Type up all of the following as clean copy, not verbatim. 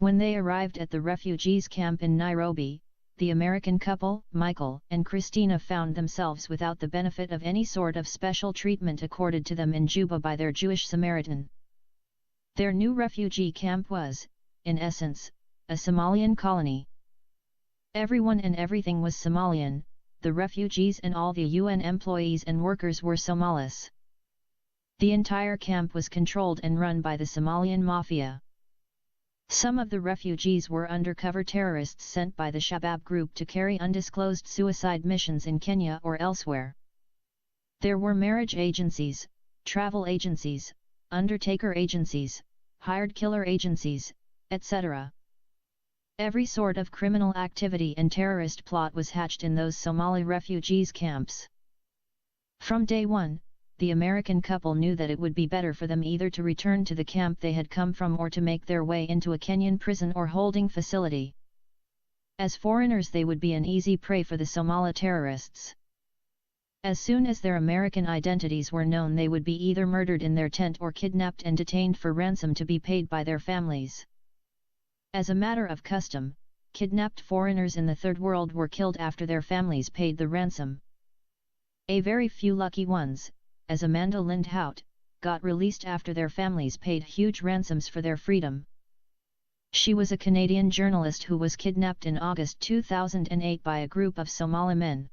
When they arrived at the refugees camp in Nairobi, the American couple, Michael and Christina, found themselves without the benefit of any sort of special treatment accorded to them in Juba by their Jewish Samaritan. Their new refugee camp was, in essence, a Somalian colony. Everyone and everything was Somalian. The refugees and all the UN employees and workers were Somalis. The entire camp was controlled and run by the Somalian mafia. Some of the refugees were undercover terrorists sent by the Shabab group to carry undisclosed suicide missions in Kenya or elsewhere. There were marriage agencies, travel agencies, undertaker agencies, hired killer agencies, etc. Every sort of criminal activity and terrorist plot was hatched in those Somali refugees camps. From day one, the American couple knew that it would be better for them either to return to the camp they had come from or to make their way into a Kenyan prison or holding facility. As foreigners, they would be an easy prey for the Somali terrorists. As soon as their American identities were known, they would be either murdered in their tent or kidnapped and detained for ransom to be paid by their families. As a matter of custom, kidnapped foreigners in the Third World were killed after their families paid the ransom. A very few lucky ones, as Amanda Lindhout, got released after their families paid huge ransoms for their freedom. She was a Canadian journalist who was kidnapped in August 2008 by a group of Somali men.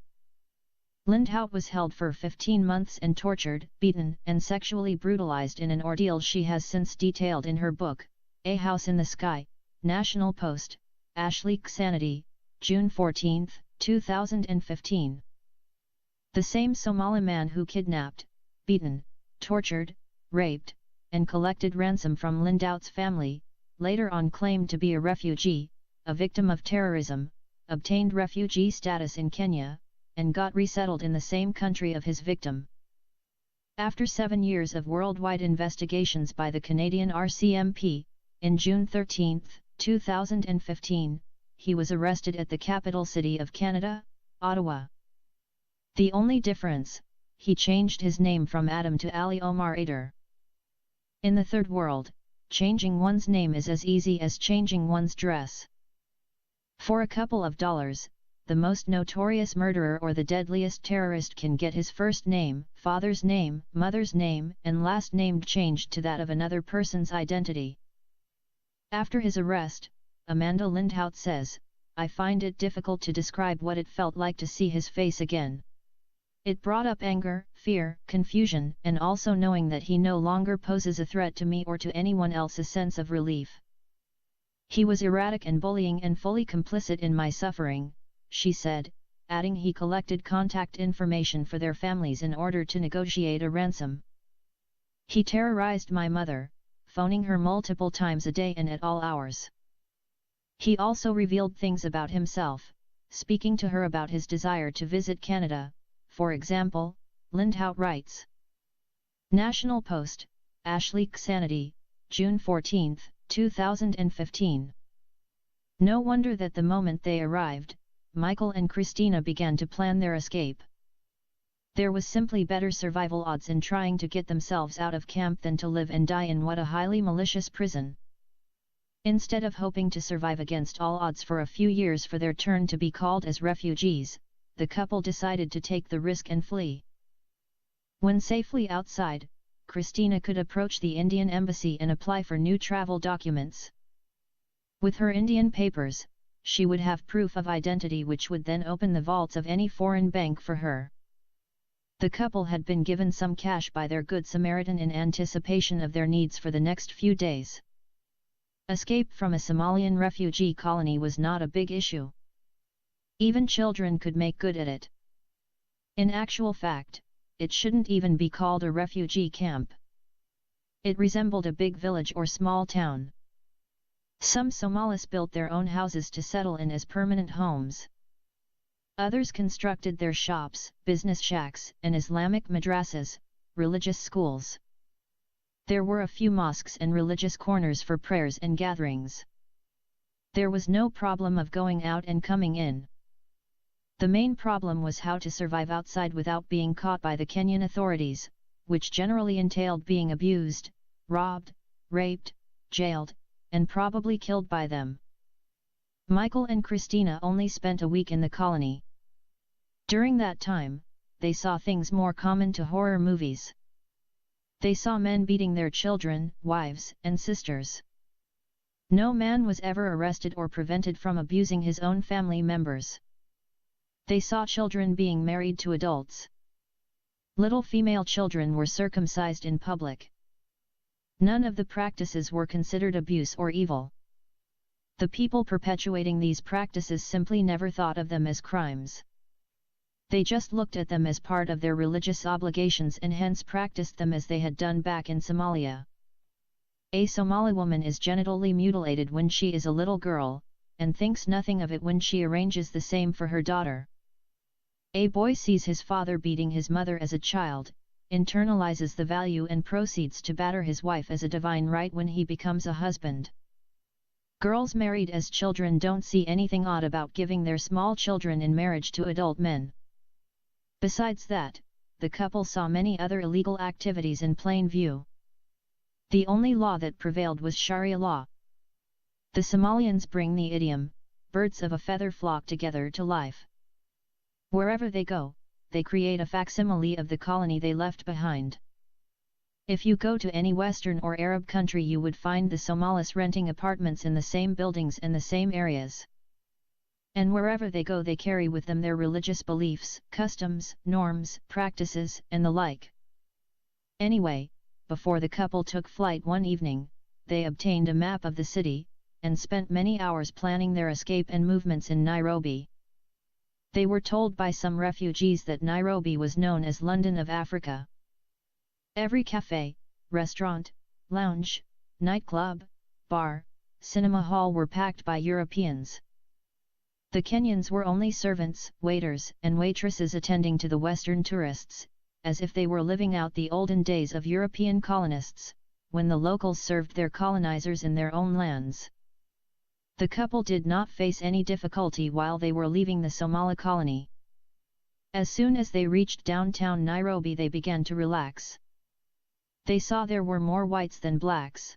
Lindhout was held for 15 months and tortured, beaten, and sexually brutalized in an ordeal she has since detailed in her book, A House in the Sky. National Post, Ashley Sanity, June 14, 2015. The same Somali man who kidnapped, beaten, tortured, raped, and collected ransom from Lindhout's family, later on claimed to be a refugee, a victim of terrorism, obtained refugee status in Kenya, and got resettled in the same country of his victim. After 7 years of worldwide investigations by the Canadian RCMP, in June 13, 2015, he was arrested at the capital city of Canada, Ottawa. The only difference, he changed his name from Adam to Ali Omar Ader. In the Third World, changing one's name is as easy as changing one's dress. For a couple of dollars, the most notorious murderer or the deadliest terrorist can get his first name, father's name, mother's name, and last name changed to that of another person's identity. After his arrest, Amanda Lindhout says, "I find it difficult to describe what it felt like to see his face again. It brought up anger, fear, confusion, and also knowing that he no longer poses a threat to me or to anyone else, a sense of relief. He was erratic and bullying and fully complicit in my suffering," she said, adding he collected contact information for their families in order to negotiate a ransom. "He terrorized my mother, phoning her multiple times a day and at all hours. He also revealed things about himself, speaking to her about his desire to visit Canada, for example," Lindhout writes. National Post, Ashley Sanity, June 14, 2015. No wonder that the moment they arrived, Michael and Christina began to plan their escape. There was simply better survival odds in trying to get themselves out of camp than to live and die in what a highly malicious prison. Instead of hoping to survive against all odds for a few years for their turn to be called as refugees, the couple decided to take the risk and flee. When safely outside, Christina could approach the Indian embassy and apply for new travel documents. With her Indian papers, she would have proof of identity which would then open the vaults of any foreign bank for her. The couple had been given some cash by their Good Samaritan in anticipation of their needs for the next few days. Escape from a Somalian refugee colony was not a big issue. Even children could make good at it. In actual fact, it shouldn't even be called a refugee camp. It resembled a big village or small town. Some Somalis built their own houses to settle in as permanent homes. Others constructed their shops, business shacks, and Islamic madrasas, religious schools. There were a few mosques and religious corners for prayers and gatherings. There was no problem of going out and coming in. The main problem was how to survive outside without being caught by the Kenyan authorities, which generally entailed being abused, robbed, raped, jailed, and probably killed by them. Michael and Christina only spent a week in the colony. During that time, they saw things more common to horror movies. They saw men beating their children, wives, and sisters. No man was ever arrested or prevented from abusing his own family members. They saw children being married to adults. Little female children were circumcised in public. None of the practices were considered abuse or evil. The people perpetuating these practices simply never thought of them as crimes. They just looked at them as part of their religious obligations and hence practiced them as they had done back in Somalia. A Somali woman is genitally mutilated when she is a little girl, and thinks nothing of it when she arranges the same for her daughter. A boy sees his father beating his mother as a child, internalizes the value and proceeds to batter his wife as a divine right when he becomes a husband. Girls married as children don't see anything odd about giving their small children in marriage to adult men. Besides that, the couple saw many other illegal activities in plain view. The only law that prevailed was Sharia law. The Somalians bring the idiom, birds of a feather flock together to life. Wherever they go, they create a facsimile of the colony they left behind. If you go to any Western or Arab country you would find the Somalis renting apartments in the same buildings and the same areas. And wherever they go they carry with them their religious beliefs, customs, norms, practices, and the like. Anyway, before the couple took flight one evening, they obtained a map of the city, and spent many hours planning their escape and movements in Nairobi. They were told by some refugees that Nairobi was known as London of Africa. Every cafe, restaurant, lounge, nightclub, bar, cinema hall were packed by Europeans. The Kenyans were only servants, waiters, and waitresses attending to the Western tourists, as if they were living out the olden days of European colonists, when the locals served their colonizers in their own lands. The couple did not face any difficulty while they were leaving the Somali colony. As soon as they reached downtown Nairobi they began to relax. They saw there were more whites than blacks.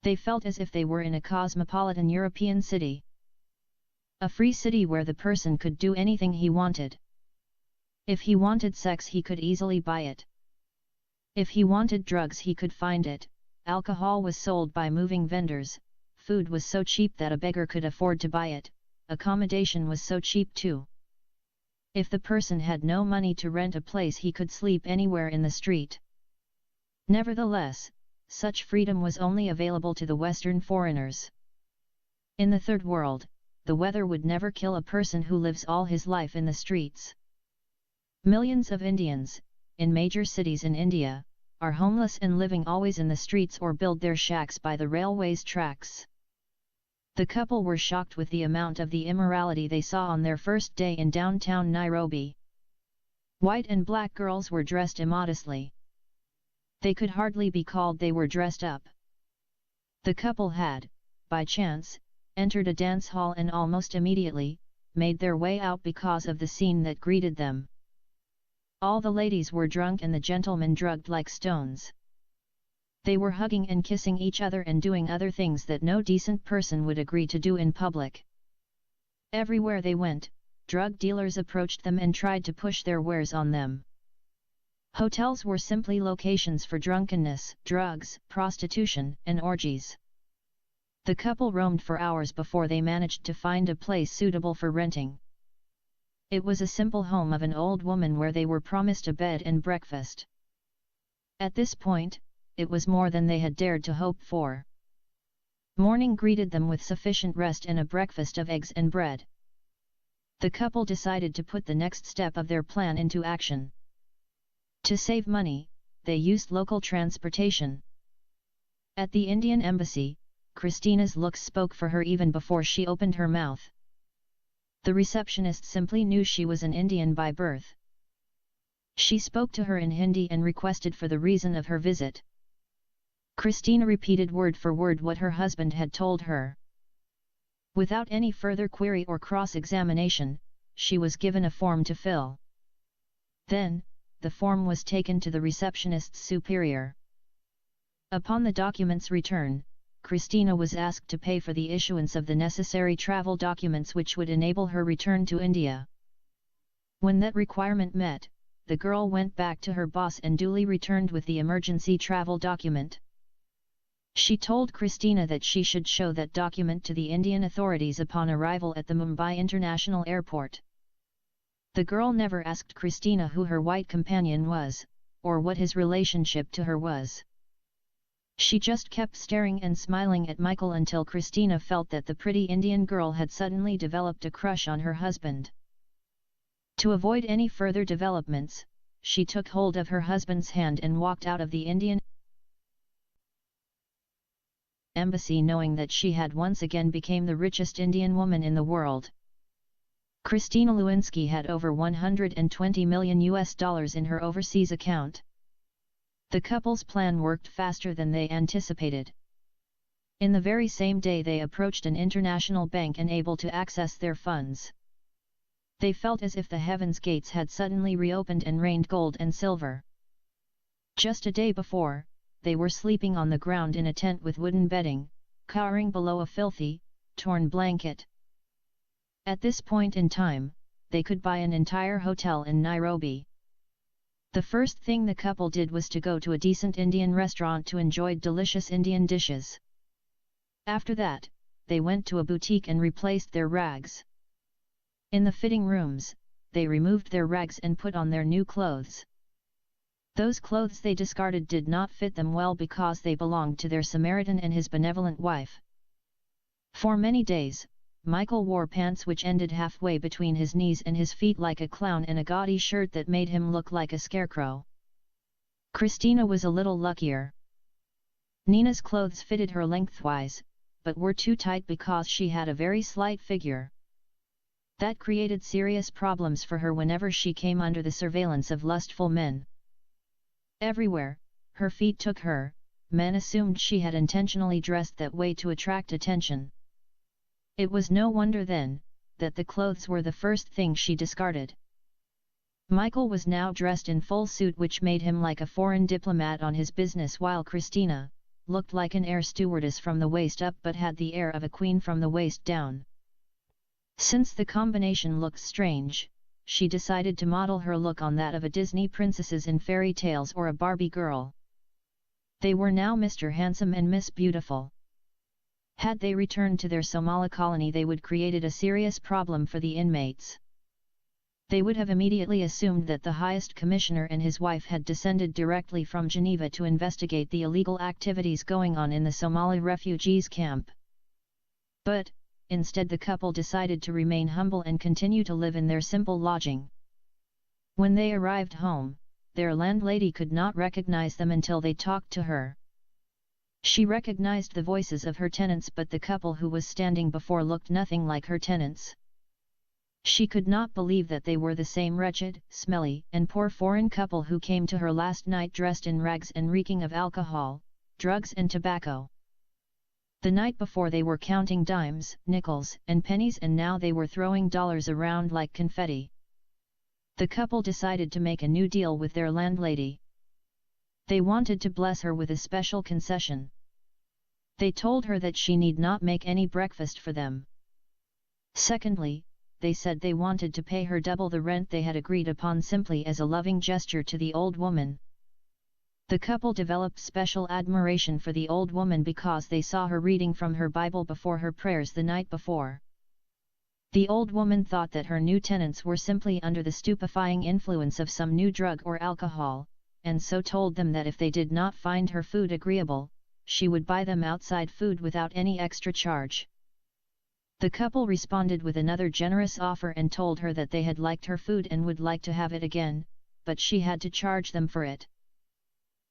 They felt as if they were in a cosmopolitan European city. A free city where the person could do anything he wanted. If he wanted sex he could easily buy it. If he wanted drugs he could find it, alcohol was sold by moving vendors, food was so cheap that a beggar could afford to buy it, accommodation was so cheap too. If the person had no money to rent a place he could sleep anywhere in the street. Nevertheless, such freedom was only available to the Western foreigners. In the Third World, the weather would never kill a person who lives all his life in the streets. Millions of Indians, in major cities in India, are homeless and living always in the streets or build their shacks by the railway's tracks. The couple were shocked with the amount of the immorality they saw on their first day in downtown Nairobi. White and black girls were dressed immodestly. They could hardly be called they were dressed up. The couple had, by chance, entered a dance hall and almost immediately, made their way out because of the scene that greeted them. All the ladies were drunk and the gentlemen drugged like stones. They were hugging and kissing each other and doing other things that no decent person would agree to do in public. Everywhere they went, drug dealers approached them and tried to push their wares on them. Hotels were simply locations for drunkenness, drugs, prostitution, and orgies. The couple roamed for hours before they managed to find a place suitable for renting. It was a simple home of an old woman where they were promised a bed and breakfast. At this point, it was more than they had dared to hope for. Morning greeted them with sufficient rest and a breakfast of eggs and bread. The couple decided to put the next step of their plan into action. To save money, they used local transportation. At the Indian embassy, Christina's looks spoke for her even before she opened her mouth. The receptionist simply knew she was an Indian by birth. She spoke to her in Hindi and requested for the reason of her visit. Christina repeated word for word what her husband had told her. Without any further query or cross-examination, she was given a form to fill. Then, the form was taken to the receptionist's superior. Upon the document's return, Christina was asked to pay for the issuance of the necessary travel documents which would enable her return to India. When that requirement met, the girl went back to her boss and duly returned with the emergency travel document. She told Christina that she should show that document to the Indian authorities upon arrival at the Mumbai International Airport. The girl never asked Christina who her white companion was, or what his relationship to her was. She just kept staring and smiling at Michael until Christina felt that the pretty Indian girl had suddenly developed a crush on her husband. To avoid any further developments, she took hold of her husband's hand and walked out of the Indian embassy knowing that she had once again become the richest Indian woman in the world. Christina Lewinsky had over $120 million in her overseas account. The couple's plan worked faster than they anticipated. In the very same day they approached an international bank and able to access their funds. They felt as if the heavens' gates had suddenly reopened and rained gold and silver. Just a day before, they were sleeping on the ground in a tent with wooden bedding, cowering below a filthy, torn blanket. At this point in time, they could buy an entire hotel in Nairobi. The first thing the couple did was to go to a decent Indian restaurant to enjoy delicious Indian dishes. After that, they went to a boutique and replaced their rags. In the fitting rooms, they removed their rags and put on their new clothes. Those clothes they discarded did not fit them well because they belonged to their Samaritan and his benevolent wife. For many days, Michael wore pants which ended halfway between his knees and his feet like a clown and a gaudy shirt that made him look like a scarecrow. Christina was a little luckier. Nina's clothes fitted her lengthwise, but were too tight because she had a very slight figure. That created serious problems for her whenever she came under the surveillance of lustful men. Everywhere, her feet took her, men assumed she had intentionally dressed that way to attract attention. It was no wonder then, that the clothes were the first thing she discarded. Michael was now dressed in full suit which made him like a foreign diplomat on his business while Christina looked like an air stewardess from the waist up but had the air of a queen from the waist down. Since the combination looked strange, she decided to model her look on that of a Disney princesses in fairy tales or a Barbie girl. They were now Mr. Handsome and Miss Beautiful. Had they returned to their Somali colony they would created a serious problem for the inmates. They would have immediately assumed that the highest commissioner and his wife had descended directly from Geneva to investigate the illegal activities going on in the Somali refugees camp. But, instead the couple decided to remain humble and continue to live in their simple lodging. When they arrived home, their landlady could not recognize them until they talked to her. She recognized the voices of her tenants but the couple who was standing before looked nothing like her tenants. She could not believe that they were the same wretched, smelly, and poor foreign couple who came to her last night dressed in rags and reeking of alcohol, drugs and tobacco. The night before they were counting dimes, nickels, and pennies and now they were throwing dollars around like confetti. The couple decided to make a new deal with their landlady. They wanted to bless her with a special concession. They told her that she need not make any breakfast for them. Secondly, they said they wanted to pay her double the rent they had agreed upon simply as a loving gesture to the old woman. The couple developed special admiration for the old woman because they saw her reading from her Bible before her prayers the night before. The old woman thought that her new tenants were simply under the stupefying influence of some new drug or alcohol, and so told them that if they did not find her food agreeable, she would buy them outside food without any extra charge. The couple responded with another generous offer and told her that they had liked her food and would like to have it again, but she had to charge them for it.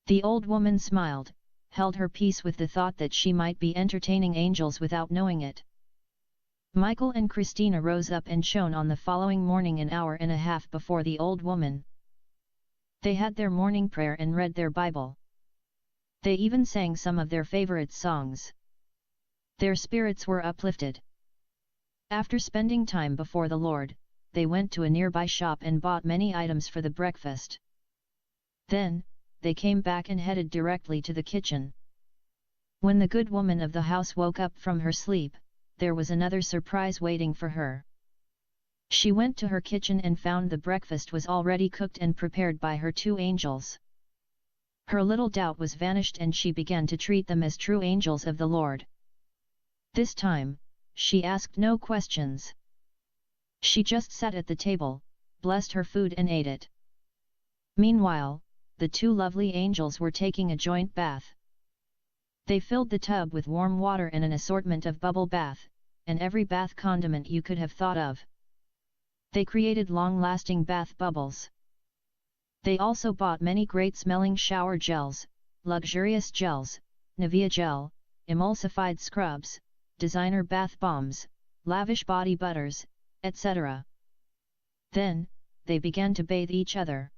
The old woman smiled, held her peace with the thought that she might be entertaining angels without knowing it. Michael and Christina rose up and shone on the following morning an hour and a half before the old woman. They had their morning prayer and read their Bible. They even sang some of their favorite songs. Their spirits were uplifted. After spending time before the Lord, they went to a nearby shop and bought many items for the breakfast. Then, they came back and headed directly to the kitchen. When the good woman of the house woke up from her sleep, there was another surprise waiting for her. She went to her kitchen and found the breakfast was already cooked and prepared by her 2 angels. Her little doubt was vanished and she began to treat them as true angels of the Lord. This time, she asked no questions. She just sat at the table, blessed her food and ate it. Meanwhile, the 2 lovely angels were taking a joint bath. They filled the tub with warm water and an assortment of bubble bath, and every bath condiment you could have thought of. They created long-lasting bath bubbles. They also bought many great-smelling shower gels, luxurious gels, Nivea gel, emulsified scrubs, designer bath bombs, lavish body butters, etc. Then, they began to bathe each other.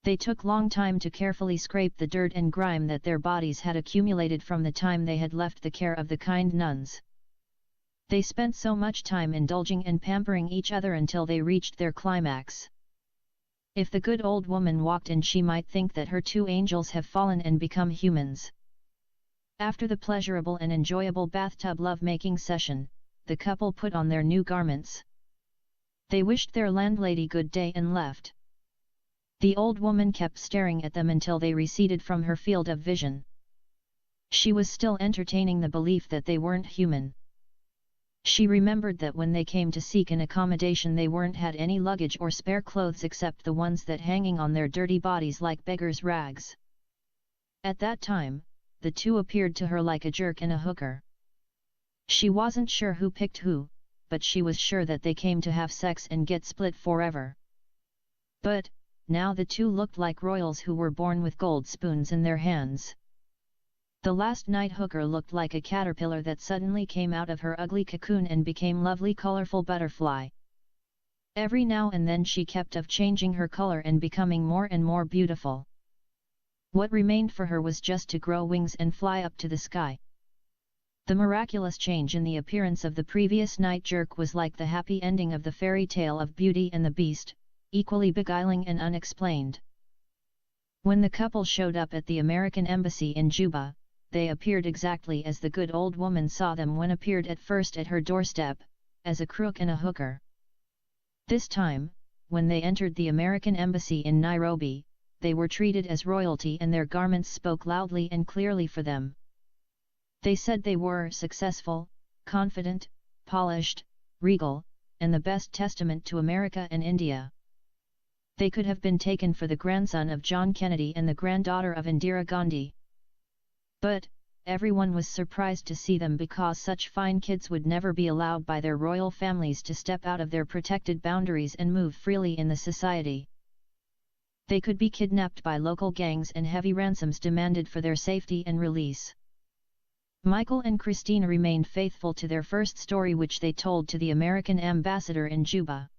They took long time to carefully scrape the dirt and grime that their bodies had accumulated from the time they had left the care of the kind nuns. They spent so much time indulging and pampering each other until they reached their climax. If the good old woman walked in, she might think that her 2 angels have fallen and become humans. After the pleasurable and enjoyable bathtub love-making session, the couple put on their new garments. They wished their landlady good day and left. The old woman kept staring at them until they receded from her field of vision. She was still entertaining the belief that they weren't human. She remembered that when they came to seek an accommodation they weren't had any luggage or spare clothes except the ones that hanging on their dirty bodies like beggars' rags. At that time, the 2 appeared to her like a jerk and a hooker. She wasn't sure who picked who, but she was sure that they came to have sex and get split forever. But, now the 2 looked like royals who were born with gold spoons in their hands. The last night hooker looked like a caterpillar that suddenly came out of her ugly cocoon and became lovely colorful butterfly. Every now and then she kept of changing her color and becoming more and more beautiful. What remained for her was just to grow wings and fly up to the sky. The miraculous change in the appearance of the previous night jerk was like the happy ending of the fairy tale of Beauty and the Beast, equally beguiling and unexplained. When the couple showed up at the American embassy in Juba, they appeared exactly as the good old woman saw them when appeared at first at her doorstep, as a crook and a hooker. This time, when they entered the American embassy in Nairobi, they were treated as royalty and their garments spoke loudly and clearly for them. They said they were successful, confident, polished, regal, and the best testament to America and India. They could have been taken for the grandson of John Kennedy and the granddaughter of Indira Gandhi. But, everyone was surprised to see them because such fine kids would never be allowed by their royal families to step out of their protected boundaries and move freely in the society. They could be kidnapped by local gangs and heavy ransoms demanded for their safety and release. Michael and Christina remained faithful to their first story which they told to the American ambassador in Juba.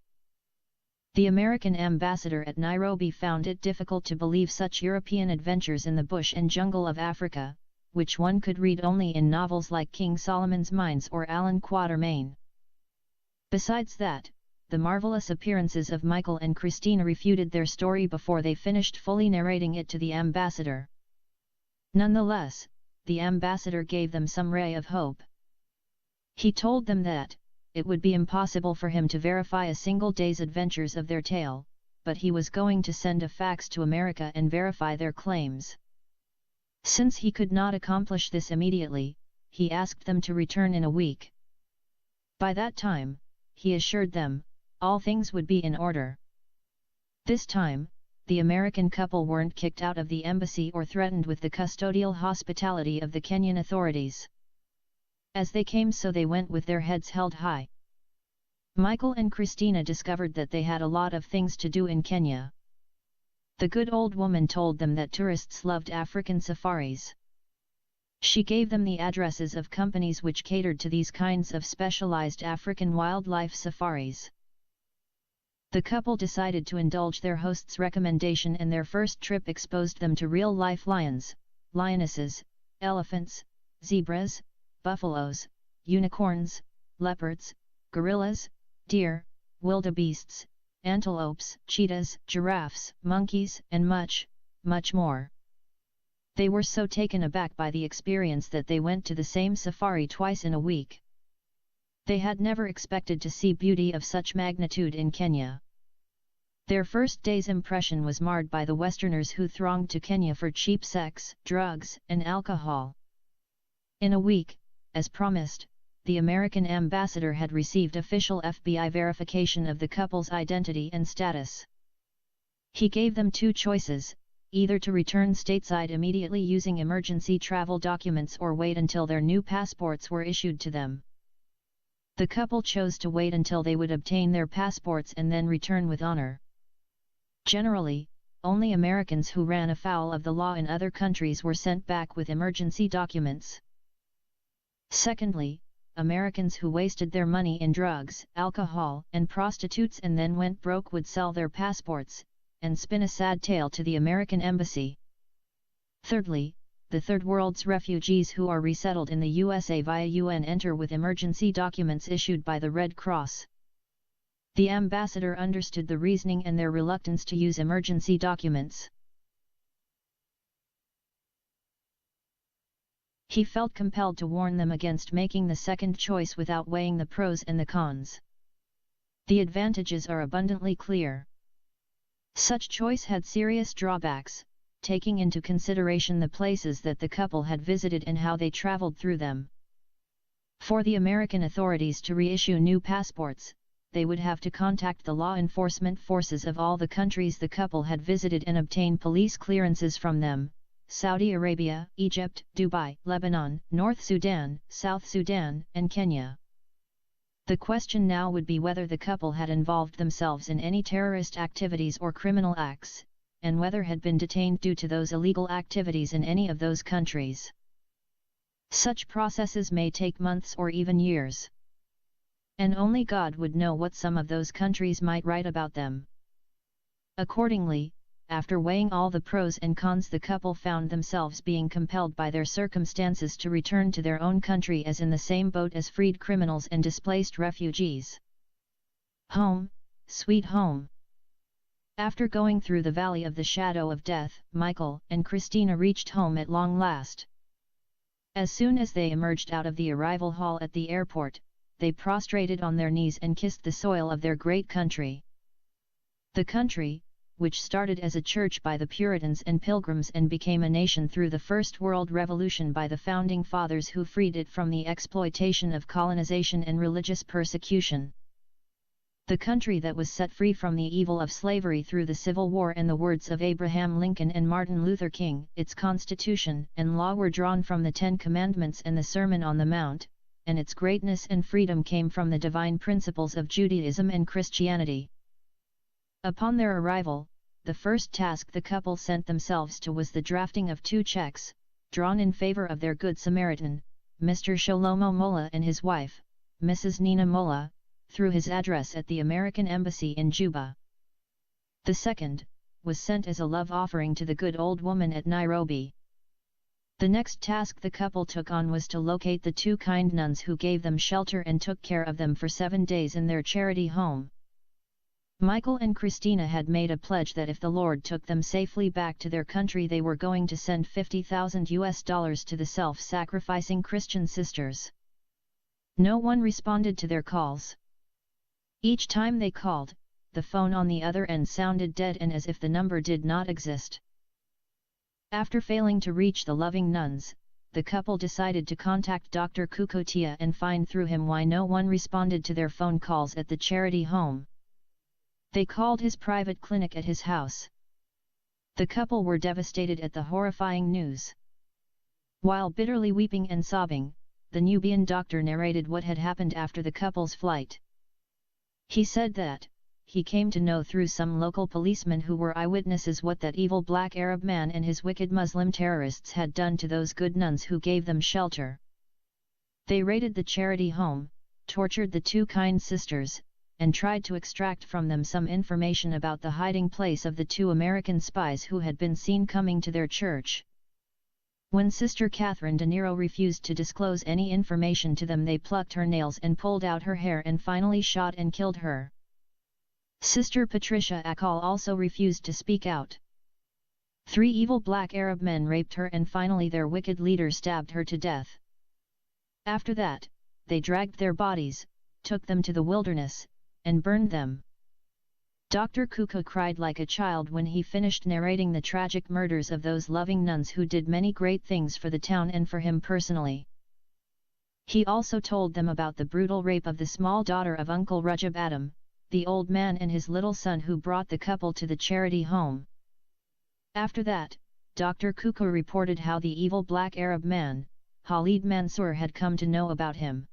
The American ambassador at Nairobi found it difficult to believe such European adventures in the bush and jungle of Africa, which one could read only in novels like King Solomon's Mines or Allan Quatermain. Besides that, the marvelous appearances of Michael and Christina refuted their story before they finished fully narrating it to the ambassador. Nonetheless, the ambassador gave them some ray of hope. He told them that it would be impossible for him to verify a single day's adventures of their tale, but he was going to send a fax to America and verify their claims. Since he could not accomplish this immediately, he asked them to return in a week. By that time, he assured them, all things would be in order. This time, the American couple weren't kicked out of the embassy or threatened with the custodial hospitality of the Kenyan authorities. As they came so they went with their heads held high. Michael and Christina discovered that they had a lot of things to do in Kenya. The good old woman told them that tourists loved African safaris. She gave them the addresses of companies which catered to these kinds of specialized African wildlife safaris. The couple decided to indulge their host's recommendation and their first trip exposed them to real-life lions, lionesses, elephants, zebras, buffaloes, unicorns, leopards, gorillas, deer, wildebeests, antelopes, cheetahs, giraffes, monkeys, and much, much more. They were so taken aback by the experience that they went to the same safari twice in a week. They had never expected to see beauty of such magnitude in Kenya. Their first day's impression was marred by the Westerners who thronged to Kenya for cheap sex, drugs, and alcohol. In a week, as promised, the American ambassador had received official FBI verification of the couple's identity and status. He gave them two choices, either to return stateside immediately using emergency travel documents or wait until their new passports were issued to them. The couple chose to wait until they would obtain their passports and then return with honor. Generally, only Americans who ran afoul of the law in other countries were sent back with emergency documents. Secondly, Americans who wasted their money in drugs, alcohol, and prostitutes and then went broke would sell their passports, and spin a sad tale to the American embassy. Thirdly, the Third World's refugees who are resettled in the USA via UN enter with emergency documents issued by the Red Cross. The ambassador understood the reasoning and their reluctance to use emergency documents. He felt compelled to warn them against making the second choice without weighing the pros and the cons. The advantages are abundantly clear. Such choice had serious drawbacks, taking into consideration the places that the couple had visited and how they traveled through them. For the American authorities to reissue new passports, they would have to contact the law enforcement forces of all the countries the couple had visited and obtain police clearances from them: Saudi Arabia, Egypt, Dubai, Lebanon, North Sudan, South Sudan, and Kenya. The question now would be whether the couple had involved themselves in any terrorist activities or criminal acts, and whether had been detained due to those illegal activities in any of those countries. Such processes may take months or even years. And only God would know what some of those countries might write about them. Accordingly, after weighing all the pros and cons, the couple found themselves being compelled by their circumstances to return to their own country as in the same boat as freed criminals and displaced refugees. Home, sweet home. After going through the valley of the shadow of death, Michael and Christina reached home at long last. As soon as they emerged out of the arrival hall at the airport, they prostrated on their knees and kissed the soil of their great country. The country, which started as a church by the Puritans and Pilgrims and became a nation through the First World Revolution by the Founding Fathers who freed it from the exploitation of colonization and religious persecution. The country that was set free from the evil of slavery through the Civil War and the words of Abraham Lincoln and Martin Luther King. Its constitution and law were drawn from the Ten Commandments and the Sermon on the Mount, and its greatness and freedom came from the divine principles of Judaism and Christianity. Upon their arrival, the first task the couple sent themselves to was the drafting of 2 checks, drawn in favor of their Good Samaritan, Mr. Shlomo Mola, and his wife, Mrs. Nina Mola, through his address at the American Embassy in Juba. The second was sent as a love offering to the good old woman at Nairobi. The next task the couple took on was to locate the 2 kind nuns who gave them shelter and took care of them for 7 days in their charity home. Michael and Christina had made a pledge that if the Lord took them safely back to their country, they were going to send $50,000 to the self-sacrificing Christian sisters. No one responded to their calls. Each time they called, the phone on the other end sounded dead and as if the number did not exist. After failing to reach the loving nuns, the couple decided to contact Dr. Kukotia and find through him why no one responded to their phone calls at the charity home. They called his private clinic at his house. The couple were devastated at the horrifying news. While bitterly weeping and sobbing, the Nubian doctor narrated what had happened after the couple's flight. He said that he came to know through some local policemen who were eyewitnesses what that evil black Arab man and his wicked Muslim terrorists had done to those good nuns who gave them shelter. They raided the charity home, tortured the 2 kind sisters, and tried to extract from them some information about the hiding place of the 2 American spies who had been seen coming to their church. When Sister Catherine De Niro refused to disclose any information to them, they plucked her nails and pulled out her hair and finally shot and killed her. Sister Patricia Akal also refused to speak out. 3 evil black Arab men raped her and finally their wicked leader stabbed her to death. After that, they dragged their bodies, took them to the wilderness, and burned them. Dr. Kuku cried like a child when he finished narrating the tragic murders of those loving nuns who did many great things for the town and for him personally. He also told them about the brutal rape of the small daughter of Uncle Rajab Adam, the old man and his little son who brought the couple to the charity home. After that, Dr. Kuku reported how the evil black Arab man, Khalid Mansour, had come to know about him.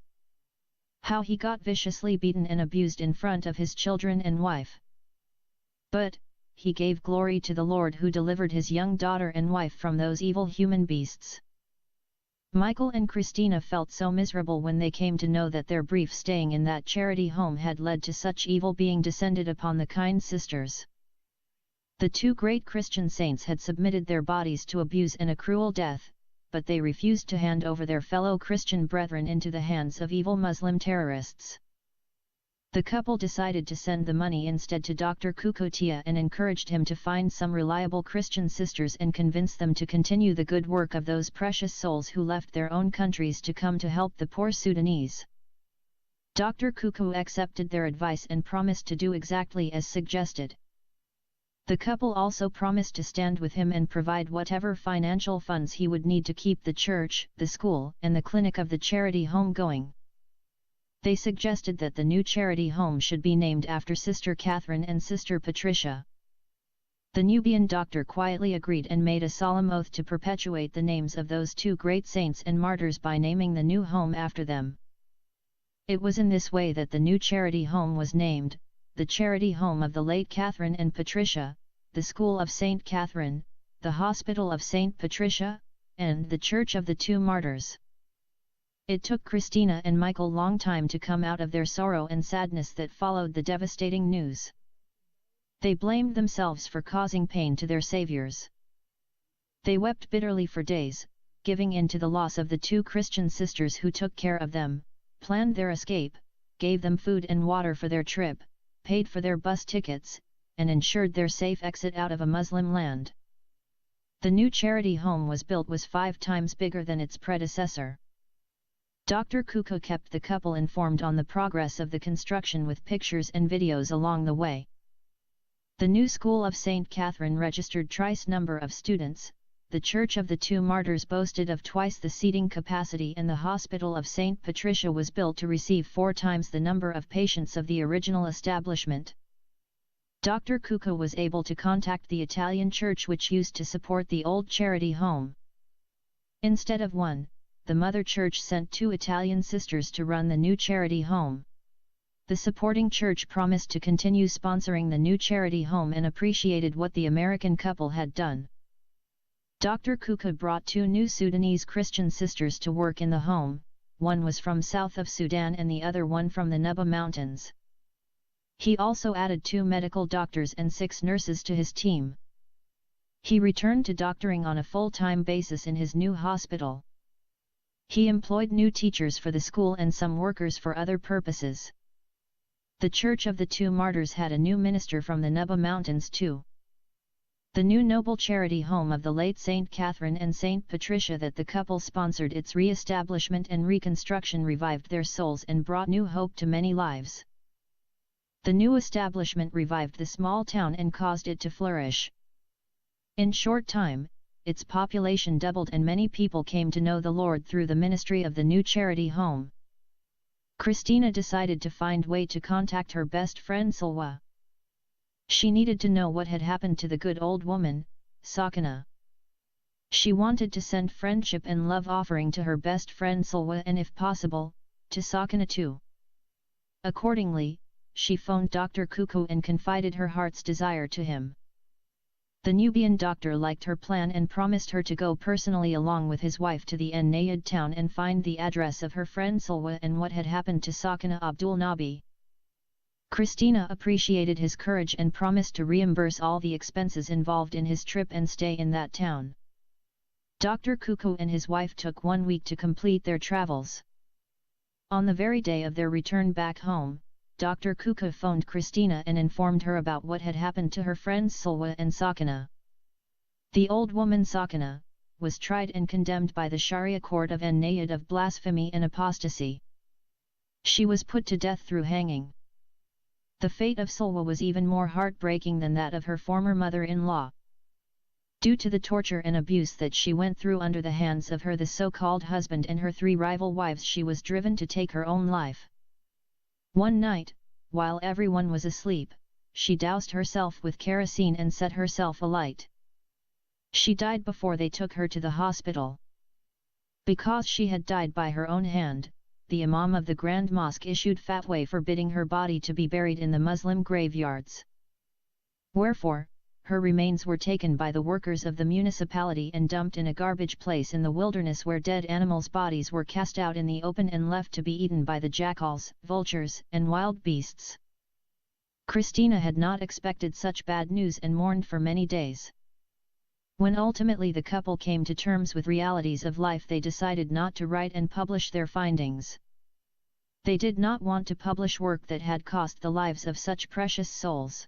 How he got viciously beaten and abused in front of his children and wife. But, he gave glory to the Lord who delivered his young daughter and wife from those evil human beasts. Michael and Christina felt so miserable when they came to know that their brief staying in that charity home had led to such evil being descended upon the kind sisters. The 2 great Christian saints had submitted their bodies to abuse and a cruel death, but they refused to hand over their fellow Christian brethren into the hands of evil Muslim terrorists. The couple decided to send the money instead to Dr. Kukutia and encouraged him to find some reliable Christian sisters and convince them to continue the good work of those precious souls who left their own countries to come to help the poor Sudanese. Dr. Kuku accepted their advice and promised to do exactly as suggested. The couple also promised to stand with him and provide whatever financial funds he would need to keep the church, the school, and the clinic of the charity home going. They suggested that the new charity home should be named after Sister Catherine and Sister Patricia. The Nubian doctor quietly agreed and made a solemn oath to perpetuate the names of those 2 great saints and martyrs by naming the new home after them. It was in this way that the new charity home was named, the Charity Home of the late Catherine and Patricia, the School of St. Catherine, the Hospital of St. Patricia, and the Church of the 2 Martyrs. It took Christina and Michael long time to come out of their sorrow and sadness that followed the devastating news. They blamed themselves for causing pain to their saviors. They wept bitterly for days, giving in to the loss of the 2 Christian sisters who took care of them, planned their escape, gave them food and water for their trip, paid for their bus tickets, and ensured their safe exit out of a Muslim land. The new charity home was 5 times bigger than its predecessor. Dr. Kuku kept the couple informed on the progress of the construction with pictures and videos along the way. The new School of St. Catherine registered twice number of students, the Church of the 2 Martyrs boasted of twice the seating capacity and the Hospital of St. Patricia was built to receive 4 times the number of patients of the original establishment. Dr. Kuku was able to contact the Italian church which used to support the old charity home. Instead of 1, the mother church sent 2 Italian sisters to run the new charity home. The supporting church promised to continue sponsoring the new charity home and appreciated what the American couple had done. Dr. Kuku brought 2 new Sudanese Christian sisters to work in the home, one was from south of Sudan and the other one from the Nuba Mountains. He also added 2 medical doctors and 6 nurses to his team. He returned to doctoring on a full-time basis in his new hospital. He employed new teachers for the school and some workers for other purposes. The Church of the 2 Martyrs had a new minister from the Nuba Mountains too. The new noble charity home of the late St. Catherine and St. Patricia that the couple sponsored, its re-establishment and reconstruction revived their souls and brought new hope to many lives. The new establishment revived the small town and caused it to flourish. In short time, its population doubled and many people came to know the Lord through the ministry of the new charity home. Christina decided to find way to contact her best friend Salwa. She needed to know what had happened to the good old woman, Sakina. She wanted to send friendship and love offering to her best friend Salwa and if possible, to Sakina too. Accordingly, she phoned Dr. Kuku and confided her heart's desire to him. The Nubian doctor liked her plan and promised her to go personally along with his wife to the Nayad town and find the address of her friend Salwa and what had happened to Sakina Abdul Nabi. Christina appreciated his courage and promised to reimburse all the expenses involved in his trip and stay in that town. Dr. Kuku and his wife took 1 week to complete their travels. On the very day of their return back home, Dr. Kuku phoned Christina and informed her about what had happened to her friends Salwa and Sakina. The old woman Sakina was tried and condemned by the Sharia court of An-Nayyad of blasphemy and apostasy. She was put to death through hanging. The fate of Sulwa was even more heartbreaking than that of her former mother-in-law. Due to the torture and abuse that she went through under the hands of the so-called husband and her 3 rival wives, she was driven to take her own life. One night, while everyone was asleep, she doused herself with kerosene and set herself alight. She died before they took her to the hospital. Because she had died by her own hand, the Imam of the Grand Mosque issued fatwa forbidding her body to be buried in the Muslim graveyards. Wherefore, her remains were taken by the workers of the municipality and dumped in a garbage place in the wilderness, where dead animals' bodies were cast out in the open and left to be eaten by the jackals, vultures, and wild beasts. Christina had not expected such bad news and mourned for many days. When ultimately the couple came to terms with realities of life, they decided not to write and publish their findings. They did not want to publish work that had cost the lives of such precious souls.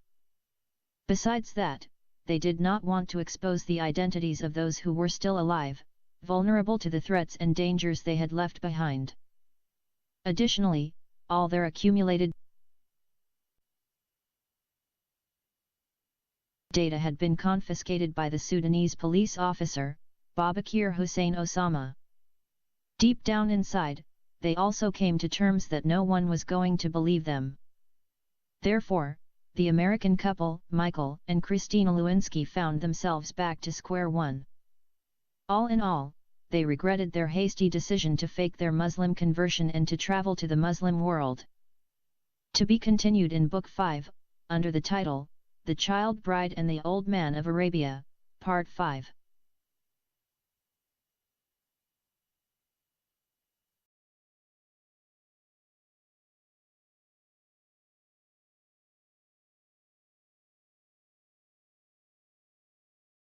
Besides that, they did not want to expose the identities of those who were still alive, vulnerable to the threats and dangers they had left behind. Additionally, all their accumulated data had been confiscated by the Sudanese police officer, Babakir Hussein Osama. Deep down inside, they also came to terms that no one was going to believe them. Therefore, the American couple, Michael and Christina Lewinsky, found themselves back to square one. All in all, they regretted their hasty decision to fake their Muslim conversion and to travel to the Muslim world. To be continued in Book 5, under the title, The Child Bride and the Old Man of Arabia, Part 5.